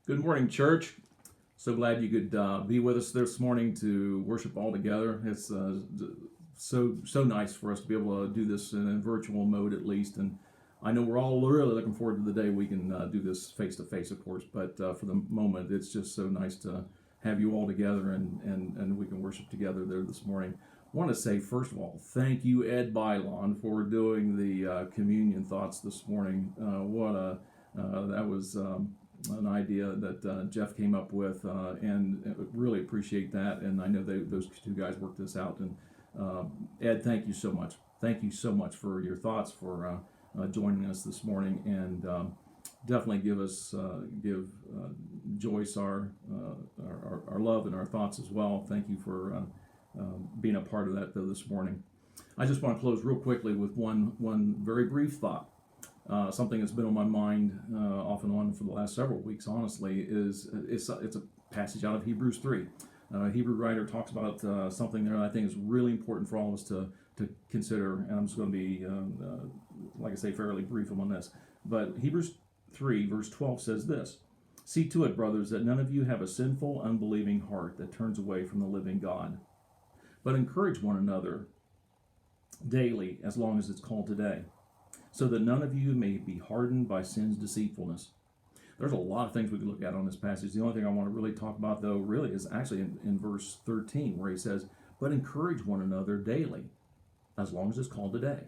Good morning, church. So glad you could be with us this morning to worship all together. It's so nice for us to be able to do this in a virtual mode at least. And I know we're all really looking forward to the day we can do this face to face, of course. But for the moment, it's just so nice to have you all together and we can worship together there this morning. I want to say, first of all, thank you, Ed Bylon, for doing the communion thoughts this morning. That was an idea that Jeff came up with, and really appreciate that. And I know those two guys worked this out. And Ed, thank you so much. Thank you so much for your thoughts, for joining us this morning, and definitely give Joyce our love and our thoughts as well. Thank you for being a part of that this morning. I just want to close real quickly with one very brief thought. Something that's been on my mind off and on for the last several weeks, honestly, is it's a passage out of Hebrews 3. Hebrew writer talks about something there that I think is really important for all of us to consider, and I'm just going to be, like I say, fairly brief on this. But Hebrews 3, verse 12 says this: "See to it, brothers, that none of you have a sinful, unbelieving heart that turns away from the living God, but encourage one another daily, as long as it's called today, so that none of you may be hardened by sin's deceitfulness." There's a lot of things we could look at on this passage. The only thing I want to really talk about, though, really is actually in verse 13, where he says, "But encourage one another daily, as long as it's called today."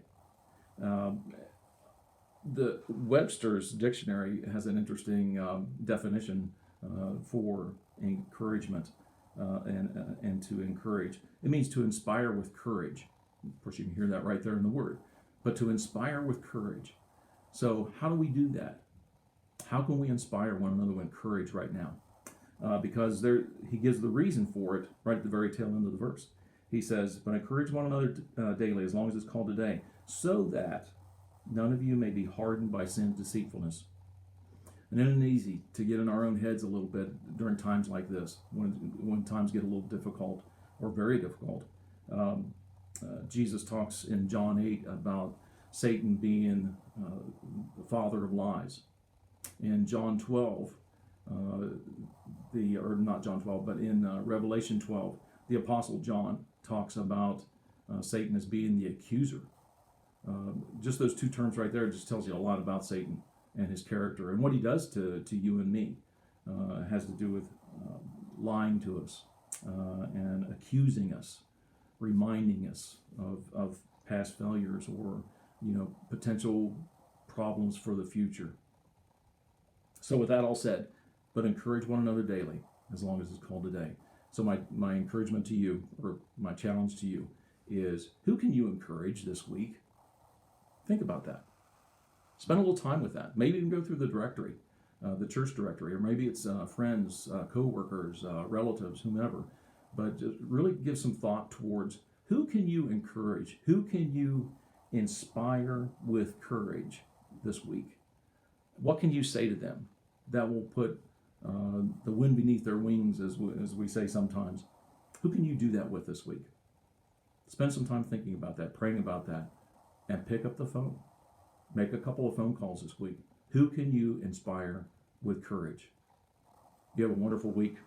The Webster's dictionary has an interesting definition for encouragement and to encourage. It means to inspire with courage. Of course, you can hear that right there in the word. But to inspire with courage. So how do we do that? How can we inspire one another with courage right now? Because he gives the reason for it right at the very tail end of the verse. He says, "But encourage one another daily, as long as it's called today, so that none of you may be hardened by sin's deceitfulness." And it isn't easy to get in our own heads a little bit during times like this, when times get a little difficult or very difficult. Jesus talks in John 8 about Satan being the father of lies. In John 12, or not John 12, but in Revelation 12, the Apostle John talks about Satan as being the accuser. Just those two terms right there just tells you a lot about Satan and his character and what he does to you and me. It has to do with lying to us and accusing us, reminding us of past failures or potential problems for the future. So with that all said, but encourage one another daily, as long as it's called today. So my encouragement to you, or my challenge to you, is who can you encourage this week? Think about that. Spend a little time with that. Maybe even go through the directory, the church directory, or maybe it's friends, co-workers, relatives, whomever. But just really give some thought towards who can you encourage? Who can you inspire with courage this week? What can you say to them that will put the wind beneath their wings, as we say sometimes? Who can you do that with this week? Spend some time thinking about that, praying about that, and pick up the phone. Make a couple of phone calls this week. Who can you inspire with courage? You have a wonderful week.